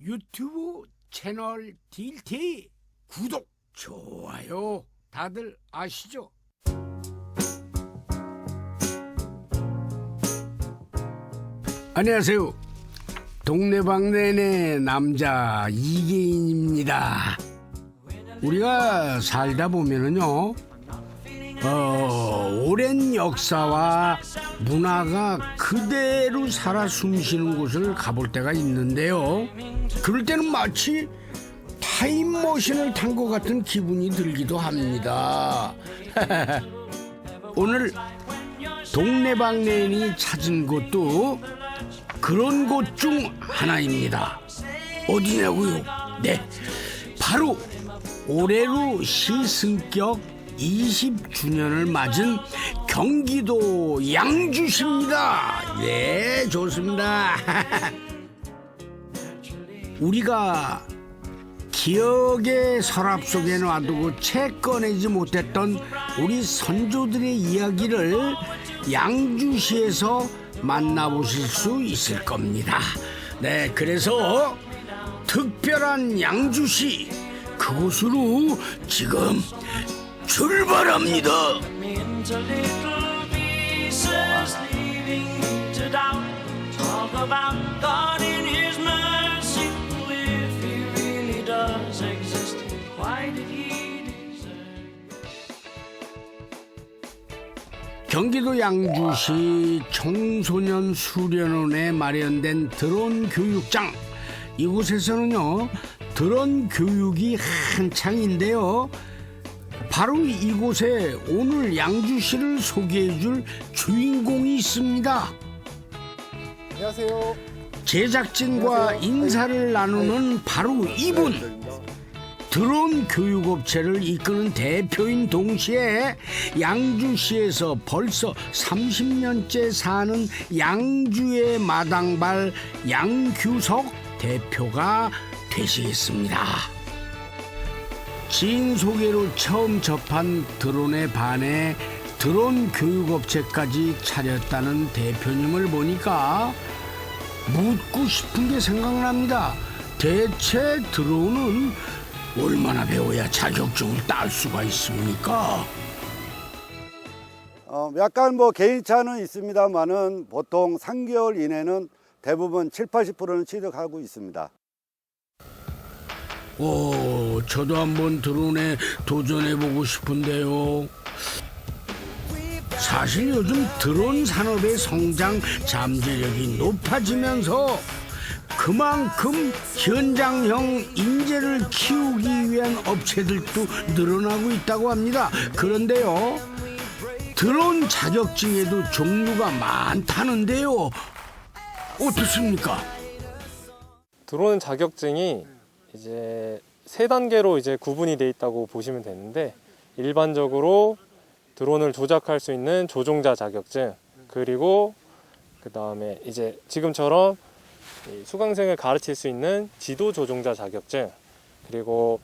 유튜브 채널 딜티 구독, 좋아요 다들 아시죠? 안녕하세요. 동네방네의 남자 이계인입니다. 우리가 살다 보면은요, 오랜 역사와 문화가 그대로 살아 숨쉬는 곳을 가볼 때가 있는데요. 그럴 때는 마치 타임머신을 탄 것 같은 기분이 들기도 합니다. 오늘 동네방네인이 찾은 곳도 그런 곳 중 하나입니다. 어디냐고요? 네, 바로 올해로 시승격 20주년을 맞은 경기도 양주시입니다. 네, 좋습니다. 우리가 기억의 서랍 속에 놔두고 채 꺼내지 못했던 우리 선조들의 이야기를 양주시에서 만나보실 수 있을 겁니다. 네, 그래서 특별한 양주시 그곳으로 지금 출발합니다. 경기도 양주시 청소년 수련원에 마련된 드론 교육장, 이곳에서는요 드론 교육이 한창인데요. 바로 이곳에 오늘 양주시를 소개해줄 주인공이 있습니다. 안녕하세요. 제작진과 안녕하세요. 인사를 나누는 바로 이분. 드론 교육업체를 이끄는 대표인 동시에 양주시에서 벌써 30년째 사는 양주의 마당발 양규석 대표가 되시겠습니다. 지인 소개로 처음 접한 드론에 반해 드론 교육업체까지 차렸다는 대표님을 보니까 묻고 싶은 게 생각납니다. 대체 드론은 얼마나 배워야 자격증을 딸 수가 있습니까? 약간 개인차는 있습니다만은 보통 3개월 이내는 대부분 70~80%는 취득하고 있습니다. 저도 한번 드론에 도전해보고 싶은데요. 사실 요즘 드론 산업의 성장 잠재력이 높아지면서 그만큼 현장형 인재를 키우기 위한 업체들도 늘어나고 있다고 합니다. 그런데요, 드론 자격증에도 종류가 많다는데요. 어떻습니까? 드론 자격증이 이제 3단계로 이제 구분이 돼 있다고 보시면 되는데, 일반적으로 드론을 조작할 수 있는 조종자 자격증, 그리고 그 다음에 이제 지금처럼 수강생을 가르칠 수 있는 지도 조종자 자격증, 그리고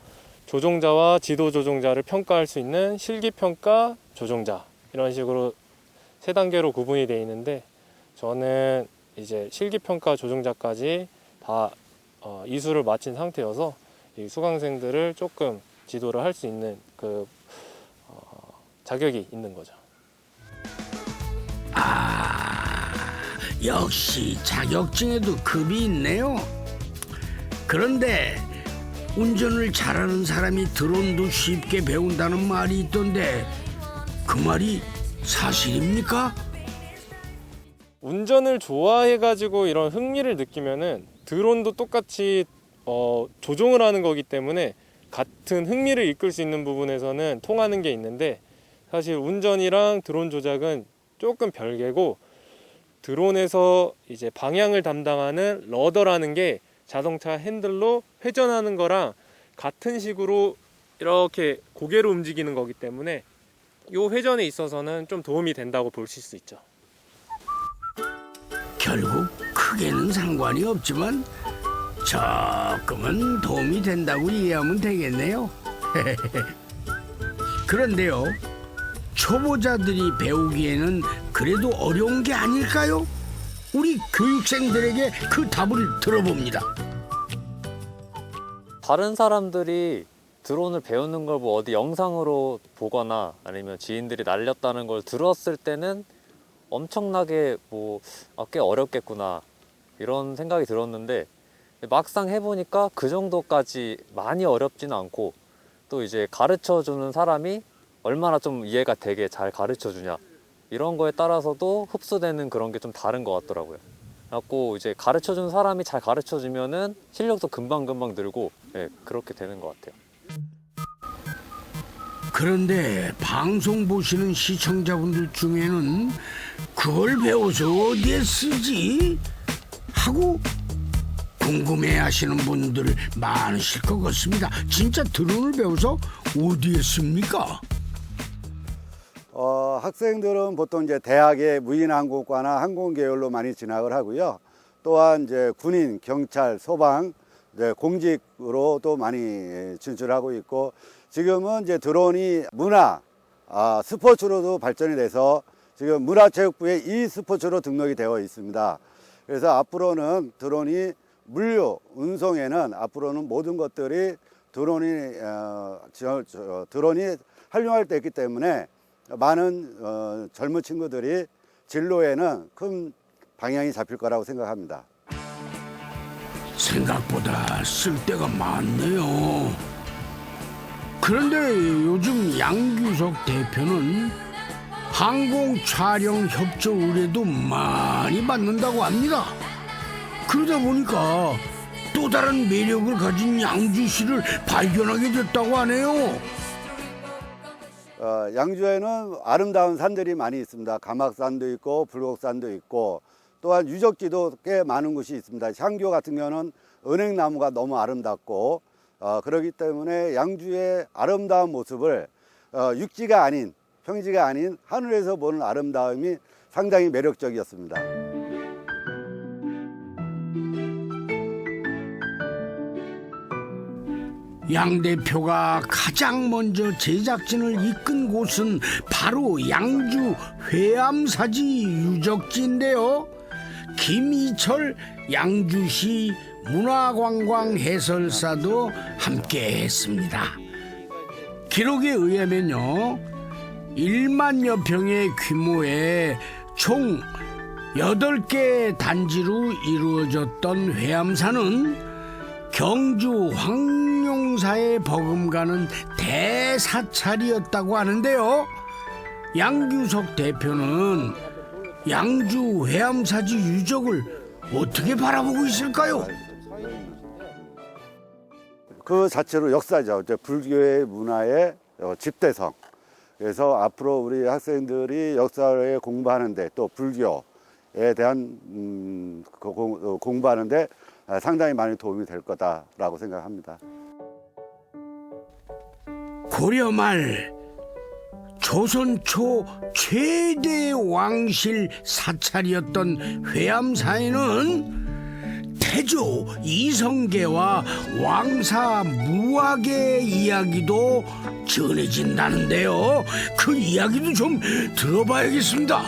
조종자와 지도 조종자를 평가할 수 있는 실기평가 조종자, 이런 식으로 3단계로 구분이 되어 있는데, 저는 이제 실기평가 조종자까지 다 이수를 마친 상태여서 이 수강생들을 조금 지도를 할 수 있는 자격이 있는 거죠. 역시 자격증에도 급이 있네요. 그런데 운전을 잘하는 사람이 드론도 쉽게 배운다는 말이 있던데, 그 말이 사실입니까? 운전을 좋아해가지고 이런 흥미를 느끼면은 드론도 똑같이 조종을 하는 거기 때문에 같은 흥미를 이끌 수 있는 부분에서는 통하는 게 있는데, 사실 운전이랑 드론 조작은 조금 별개고, 드론에서 이제 방향을 담당하는 러더라는 게 자동차 핸들로 회전하는 거랑 같은 식으로 이렇게 고개로 움직이는 거기 때문에 이 회전에 있어서는 좀 도움이 된다고 보실 수 있죠. 결국 크게는 상관이 없지만 조금은 도움이 된다고 이해하면 되겠네요. 그런데요, 초보자들이 배우기에는 그래도 어려운 게 아닐까요? 우리 교육생들에게 그 답을 들어봅니다. 다른 사람들이 드론을 배우는 걸 뭐 어디 영상으로 보거나 아니면 지인들이 날렸다는 걸 들었을 때는 엄청나게 꽤 어렵겠구나 이런 생각이 들었는데, 막상 해보니까 그 정도까지 많이 어렵지는 않고, 또 이제 가르쳐 주는 사람이 얼마나 좀 이해가 되게 잘 가르쳐 주냐 이런 거에 따라서도 흡수되는 그런 게 좀 다른 것 같더라고요. 그래갖고 이제 가르쳐 주는 사람이 잘 가르쳐 주면은 실력도 금방금방 늘고, 그렇게 되는 것 같아요. 그런데 방송 보시는 시청자분들 중에는 그걸 배워서 어디에 쓰지? 하고 궁금해하시는 분들 많으실 것 같습니다. 진짜 드론을 배워서 어디에 씁니까? 학생들은 보통 이제 대학의 무인항공과나 항공계열로 많이 진학을 하고요. 또한 이제 군인, 경찰, 소방, 이제 공직으로 또 많이 진출하고 있고, 지금은 이제 드론이 문화, 스포츠로도 발전이 돼서 지금 문화체육부에 e스포츠로 등록이 되어 있습니다. 그래서 앞으로는 드론이 물류, 운송에는 앞으로는 모든 것들이 드론이 활용할 때 있기 때문에 많은 젊은 친구들이 진로에는 큰 방향이 잡힐 거라고 생각합니다. 생각보다 쓸데가 많네요. 그런데 요즘 양규석 대표는 항공 촬영 협조 의뢰도 많이 받는다고 합니다. 그러다 보니까 또 다른 매력을 가진 양주시를 발견하게 됐다고 하네요. 양주에는 아름다운 산들이 많이 있습니다. 가막산도 있고 불곡산도 있고, 또한 유적지도 꽤 많은 곳이 있습니다. 향교 같은 경우는 은행나무가 너무 아름답고, 그렇기 때문에 양주의 아름다운 모습을 육지가 아닌, 평지가 아닌 하늘에서 보는 아름다움이 상당히 매력적이었습니다. 양 대표가 가장 먼저 제작진을 이끈 곳은 바로 양주 회암사지 유적지인데요. 김희철 양주시 문화관광해설사도 함께했습니다. 기록에 의하면요, 1만여 평의 규모의 총 8개 단지로 이루어졌던 회암사는 경주 황룡사에 버금가는 대사찰이었다고 하는데요. 양규석 대표는 양주 회암사지 유적을 어떻게 바라보고 있을까요? 그 자체로 역사죠. 이제 불교의 문화의 집대성. 그래서 앞으로 우리 학생들이 역사를 공부하는데, 또 불교에 대한 공부하는데 상당히 많이 도움이 될 거다라고 생각합니다. 고려 말 조선 초 최대 왕실 사찰이었던 회암사에는 태조 이성계와 왕사 무학의 이야기도 전해진다는데요. 그 이야기도 좀 들어봐야겠습니다.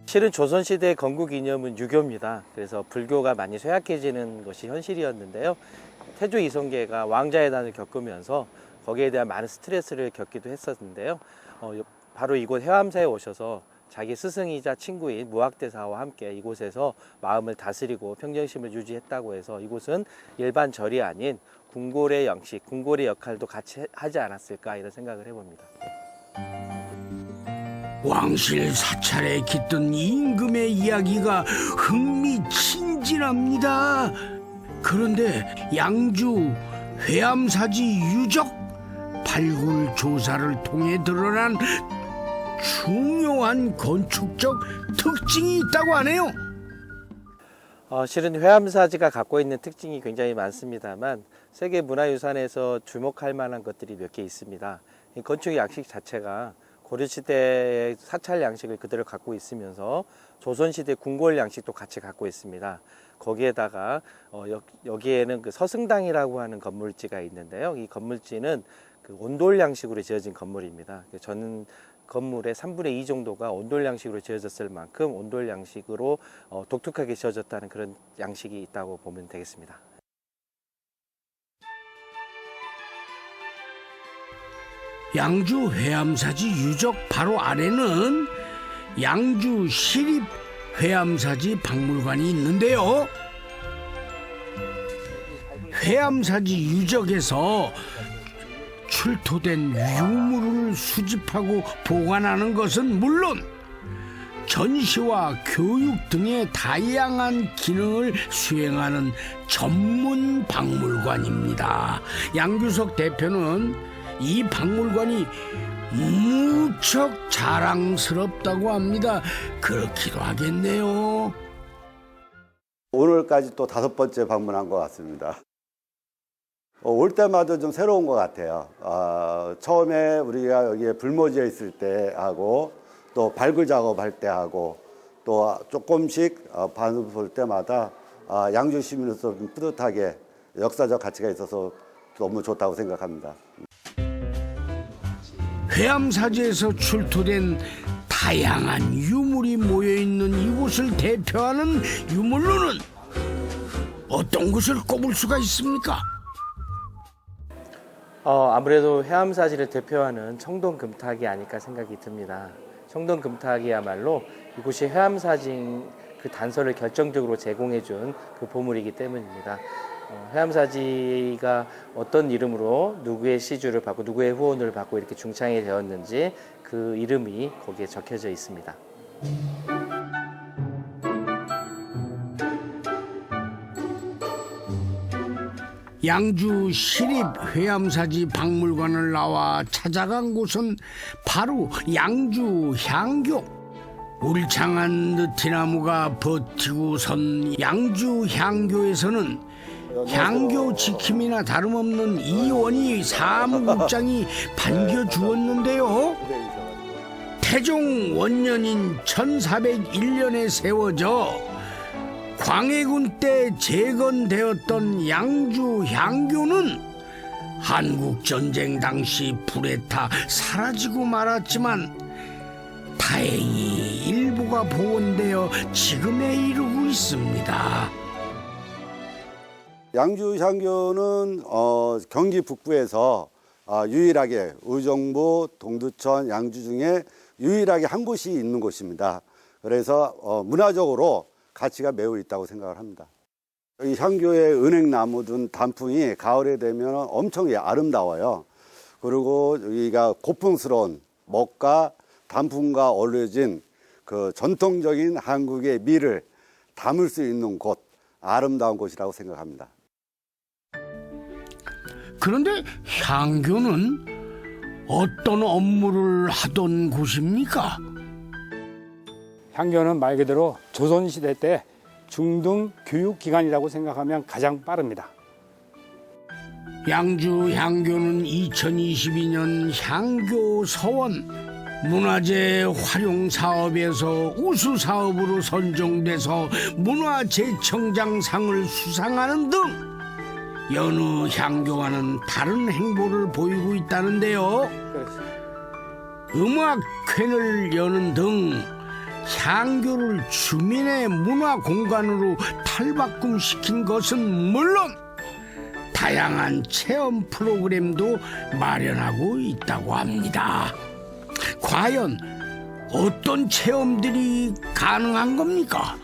실은 조선시대 건국이념은 유교입니다. 그래서 불교가 많이 쇠약해지는 것이 현실이었는데요. 태조 이성계가 왕자의 난을 겪으면서 거기에 대한 많은 스트레스를 겪기도 했었는데요. 바로 이곳 회암사에 오셔서 자기 스승이자 친구인 무학대사와 함께 이곳에서 마음을 다스리고 평정심을 유지했다고 해서 이곳은 일반 절이 아닌 궁궐의 양식, 궁궐의 역할도 같이 하지 않았을까 이런 생각을 해봅니다. 왕실 사찰에 깃든 임금의 이야기가 흥미진진합니다. 그런데 양주 회암사지 유적 발굴 조사를 통해 드러난 중요한 건축적 특징이 있다고 하네요. 실은 회암사지가 갖고 있는 특징이 굉장히 많습니다만 세계문화유산에서 주목할 만한 것들이 몇 개 있습니다. 이 건축 양식 자체가 고려시대의 사찰 양식을 그대로 갖고 있으면서 조선시대 궁궐 양식도 같이 갖고 있습니다. 거기에다가 여기에는 그 서승당이라고 하는 건물지가 있는데요. 이 건물지는 그 온돌 양식으로 지어진 건물입니다. 저는 건물의 3분의 2 정도가 온돌 양식으로 지어졌을 만큼 온돌 양식으로 독특하게 지어졌다는 그런 양식이 있다고 보면 되겠습니다. 양주 해암사지 유적 바로 아래는 양주 시립 해암사지 박물관이 있는데요. 해암사지 유적에서 출토된 유물을 수집하고 보관하는 것은 물론 전시와 교육 등의 다양한 기능을 수행하는 전문 박물관입니다. 양규석 대표는 이 박물관이 무척 자랑스럽다고 합니다. 그렇기도 하겠네요. 오늘까지 또 5번째 방문한 것 같습니다. 올 때마다 좀 새로운 것 같아요. 처음에 우리가 여기에 불모지에 있을 때 하고 또 발굴 작업할 때 하고 또 조금씩 볼 때마다 양주 시민으로서 좀 뿌듯하게 역사적 가치가 있어서 너무 좋다고 생각합니다. 해암사지에서 출토된 다양한 유물이 모여있는 이곳을 대표하는 유물로는 어떤 것을 꼽을 수가 있습니까? 아무래도 해암사지를 대표하는 청동금탁이 아닐까 생각이 듭니다. 청동금탁이야말로 이곳이 해암사지 그 단서를 결정적으로 제공해준 그 보물이기 때문입니다. 해암사지가 어떤 이름으로 누구의 시주를 받고 누구의 후원을 받고 이렇게 중창이 되었는지 그 이름이 거기에 적혀져 있습니다. 양주 시립 해암사지 박물관을 나와 찾아간 곳은 바로 양주 향교. 울창한 느티나무가 버티고 선 양주 향교에서는 향교 지킴이나 다름없는 이원희 사무국장이 반겨주었는데요. 태종 원년인 1401년에 세워져 광해군 때 재건되었던 양주 향교는 한국전쟁 당시 불에 타 사라지고 말았지만 다행히 일부가 복원되어 지금에 이르고 있습니다. 양주 향교는 경기 북부에서 유일하게 의정부, 동두천, 양주 중에 유일하게 한 곳이 있는 곳입니다. 그래서 문화적으로 가치가 매우 있다고 생각을 합니다. 이 향교의 은행나무 등 단풍이 가을에 되면 엄청 아름다워요. 그리고 여기가 고풍스러운 먹과 단풍과 어우러진 그 전통적인 한국의 미를 담을 수 있는 곳, 아름다운 곳이라고 생각합니다. 그런데 향교는 어떤 업무를 하던 곳입니까? 향교는 말 그대로 조선시대 때 중등 교육기관이라고 생각하면 가장 빠릅니다. 양주 향교는 2022년 향교 서원 문화재 활용 사업에서 우수 사업으로 선정돼서 문화재청장상을 수상하는 등 여느 향교와는 다른 행보를 보이고 있다는데요. 음악회를 여는 등 향교를 주민의 문화 공간으로 탈바꿈시킨 것은 물론 다양한 체험 프로그램도 마련하고 있다고 합니다. 과연 어떤 체험들이 가능한 겁니까?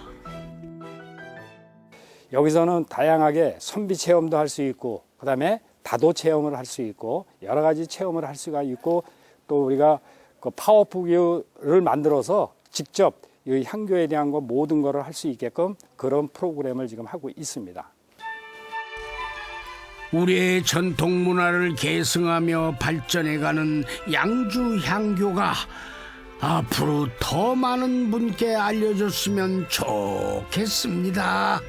여기서는 다양하게 선비 체험도 할 수 있고 그다음에 다도 체험을 할 수 있고 여러 가지 체험을 할 수가 있고 또 우리가 그 파워푸기를 만들어서 직접 이 향교에 대한 거 모든 거를 할 수 있게끔 그런 프로그램을 지금 하고 있습니다. 우리의 전통 문화를 계승하며 발전해가는 양주 향교가 앞으로 더 많은 분께 알려줬으면 좋겠습니다.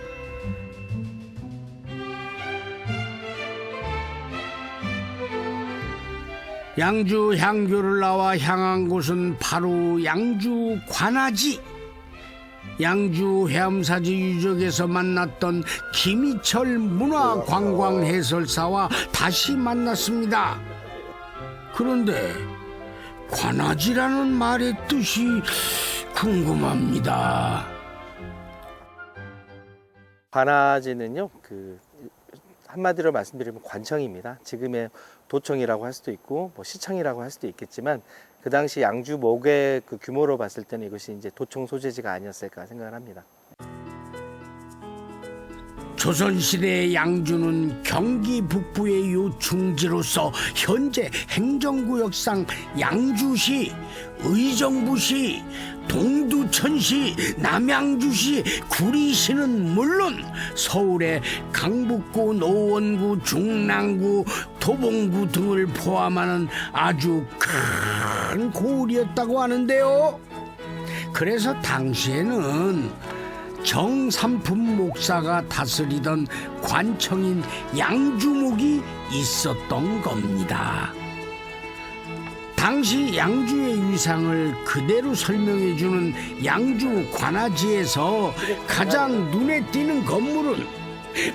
양주 향교를 나와 향한 곳은 바로 양주 관아지. 양주 해암사지 유적에서 만났던 김희철 문화관광해설사와 다시 만났습니다. 그런데 관아지라는 말의 뜻이 궁금합니다. 관아지는요, 한마디로 말씀드리면 관청입니다. 지금의 도청이라고 할 수도 있고 뭐 시청이라고 할 수도 있겠지만 그 당시 양주 목의 그 규모로 봤을 때는 이것이 이제 도청 소재지가 아니었을까 생각을 합니다. 조선시대의 양주는 경기 북부의 요충지로서 현재 행정구역상 양주시, 의정부시, 동두천시, 남양주시, 구리시는 물론 서울의 강북구, 노원구, 중랑구, 도봉구 등을 포함하는 아주 큰 고을이었다고 하는데요. 그래서 당시에는 정삼품 목사가 다스리던 관청인 양주목이 있었던 겁니다. 당시 양주의 위상을 그대로 설명해주는 양주 관아지에서 가장 눈에 띄는 건물은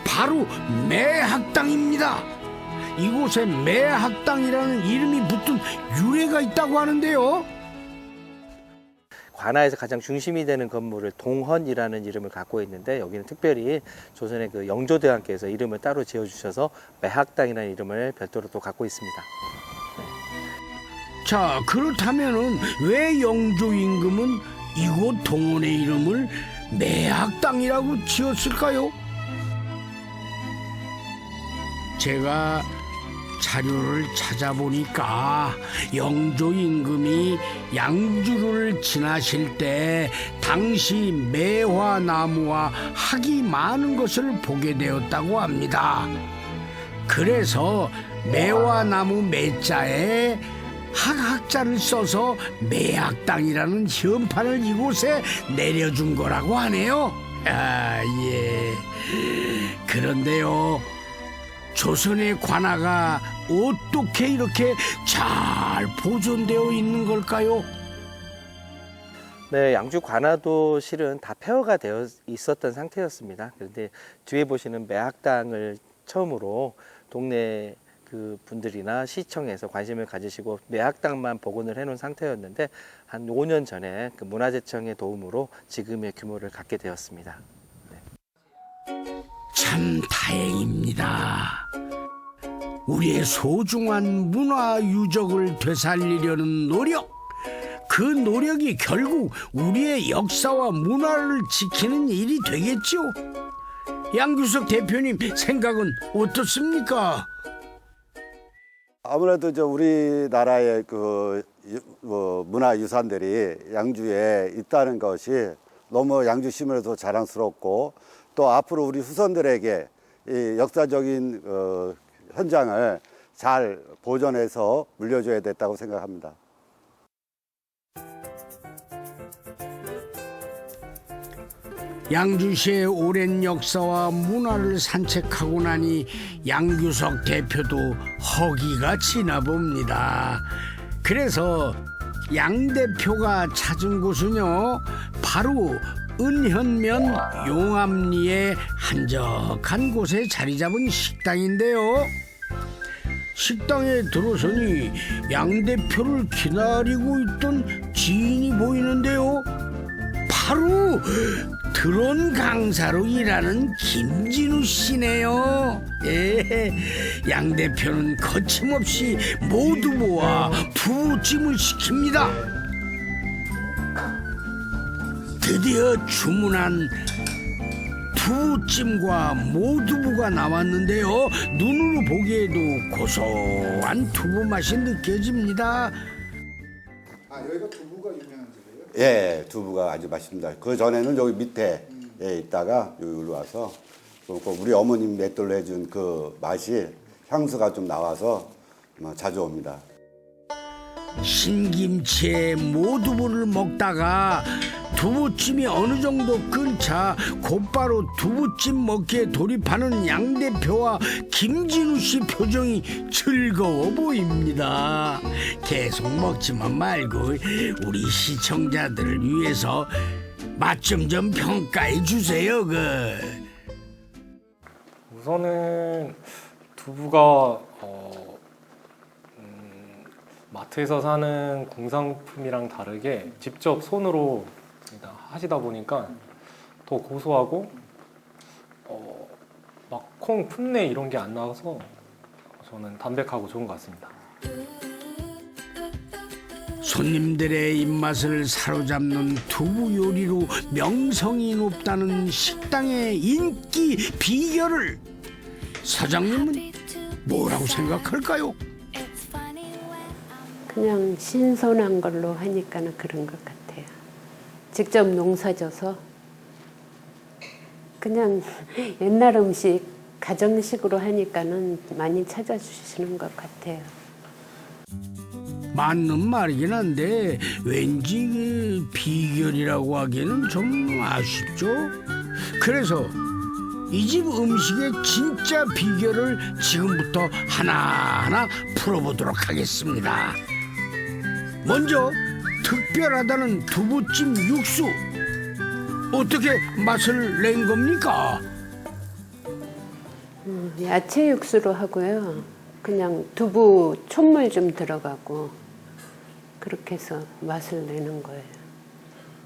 바로 매학당입니다. 이곳에 매학당이라는 이름이 붙은 유래가 있다고 하는데요. 관아에서 가장 중심이 되는 건물을 동헌이라는 이름을 갖고 있는데 여기는 특별히 조선의 그 영조대왕께서 이름을 따로 지어주셔서 매학당이라는 이름을 별도로 또 갖고 있습니다. 자, 그렇다면은 왜 영조 임금은 이곳 동원의 이름을 매학당이라고 지었을까요? 제가 자료를 찾아보니까 영조 임금이 양주를 지나실 때 당시 매화나무와 학이 많은 것을 보게 되었다고 합니다. 그래서 매화나무 매자에 학자를 써서 매학당이라는 현판을 이곳에 내려준 거라고 하네요. 아, 예. 그런데요, 조선의 관아가 어떻게 이렇게 잘 보존되어 있는 걸까요? 네, 양주 관아도 실은 다 폐허가 되어 있었던 상태였습니다. 그런데 뒤에 보시는 매학당을 처음으로 동네 그 분들이나 시청에서 관심을 가지시고 매학당만 복원을 해놓은 상태였는데 한 5년 전에 그 문화재청의 도움으로 지금의 규모를 갖게 되었습니다. 참 다행입니다. 우리의 소중한 문화 유적을 되살리려는 노력, 그 노력이 결국 우리의 역사와 문화를 지키는 일이 되겠죠. 양규석 대표님 생각은 어떻습니까? 아무래도 우리나라의 그 문화유산들이 양주에 있다는 것이 너무 양주 시민으로서 자랑스럽고 또 앞으로 우리 후손들에게 이 역사적인 현장을 잘 보존해서 물려줘야 됐다고 생각합니다. 양주시의 오랜 역사와 문화를 산책하고 나니 양규석 대표도 허기가 지나 봅니다. 그래서 양 대표가 찾은 곳은요, 바로 은현면 용암리의 한적한 곳에 자리 잡은 식당인데요. 식당에 들어서니 양 대표를 기다리고 있던 지인이 보이는데요. 바로 드론 강사로 일하는 김진우 씨네요. 예, 양 대표는 거침없이 모두보와 부찜을 시킵니다. 드디어 주문한 두부찜과 모두부가 나왔는데요. 눈으로 보기에도 고소한 두부 맛이 느껴집니다. 아, 여기가 두부가 유명한 집이에요? 예, 두부가 아주 맛있습니다. 그 전에는 여기 밑에 있다가 여기로 와서 우리 어머님 맷돌로 해준 그 맛이 향수가 좀 나와서 자주 옵니다. 신김치에 모두부를 먹다가 두부찜이 어느 정도 끓자 곧바로 두부찜 먹기에 돌입하는 양 대표와 김진우 씨 표정이 즐거워 보입니다. 계속 먹지만 말고 우리 시청자들을 위해서 맛 좀 평가해 주세요. 우선은 두부가 마트에서 사는 공산품이랑 다르게 직접 손으로 하시다 보니까 더 고소하고 막 콩 풋내 이런 게 안 나와서 저는 담백하고 좋은 것 같습니다. 손님들의 입맛을 사로잡는 두부 요리로 명성이 높다는 식당의 인기 비결을 사장님은 뭐라고 생각할까요? 그냥 신선한 걸로 하니까는 그런 것 같아요. 직접 농사져서 그냥 옛날 음식, 가정식으로 하니까는 많이 찾아주시는 것 같아요. 맞는 말이긴 한데 왠지 그 비결이라고 하기에는 좀 아쉽죠. 그래서 이 집 음식의 진짜 비결을 지금부터 하나하나 풀어보도록 하겠습니다. 먼저 특별하다는 두부찜 육수 어떻게 맛을 낸 겁니까? 야채 육수로 하고요. 그냥 두부 촛물 좀 들어가고 그렇게 해서 맛을 내는 거예요.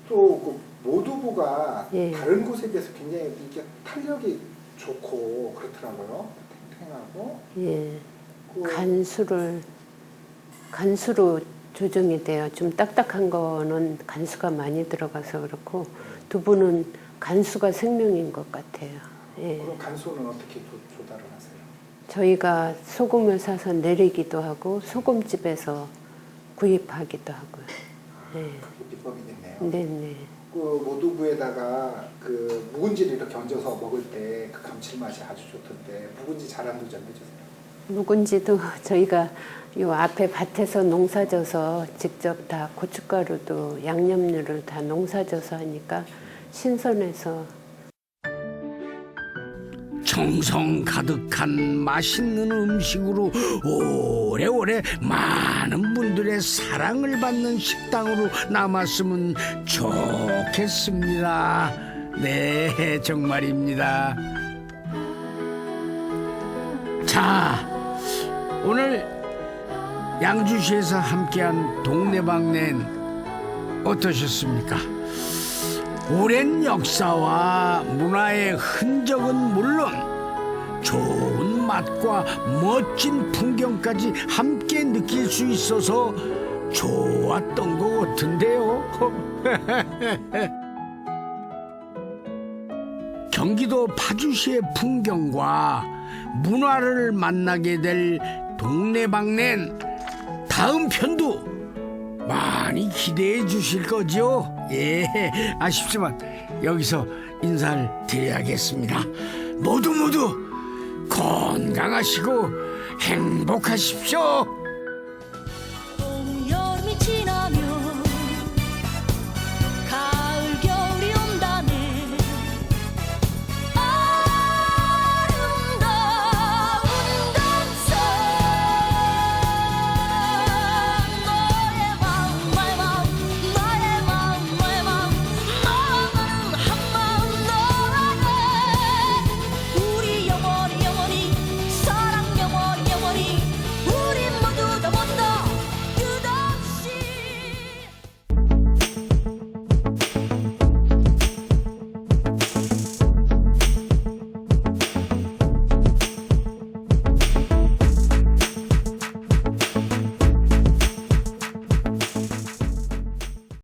또그 모두부가 예. 다른 곳에 비해서 굉장히 이게 탄력이 좋고 그렇더라고요. 탱탱하고. 예. 그 간수로 조정이 돼요. 좀 딱딱한 거는 간수가 많이 들어가서 그렇고 두부는 간수가 생명인 것 같아요. 예. 그럼 간수는 어떻게 조달을 하세요? 저희가 소금을 사서 내리기도 하고 소금집에서 구입하기도 하고요. 네. 그게 비법이겠네요. 네네. 그 모두부에다가 그 묵은지를 이렇게 얹어서 먹을 때 그 감칠맛이 아주 좋던데 묵은지 자랑도 좀 해주세요. 묵은지도 저희가 요 앞에 밭에서 농사져서 직접 다 고춧가루도 양념류를 다 농사져서 하니까 신선해서 정성 가득한 맛있는 음식으로 오래오래 많은 분들의 사랑을 받는 식당으로 남았으면 좋겠습니다. 네, 정말입니다. 자, 오늘 양주시에서 함께한 동네방넨 어떠셨습니까? 오랜 역사와 문화의 흔적은 물론 좋은 맛과 멋진 풍경까지 함께 느낄 수 있어서 좋았던 것 같은데요. 경기도 파주시의 풍경과 문화를 만나게 될 동네방넨 다음 편도 많이 기대해 주실 거죠? 예, 아쉽지만 여기서 인사를 드려야겠습니다. 모두 건강하시고 행복하십시오.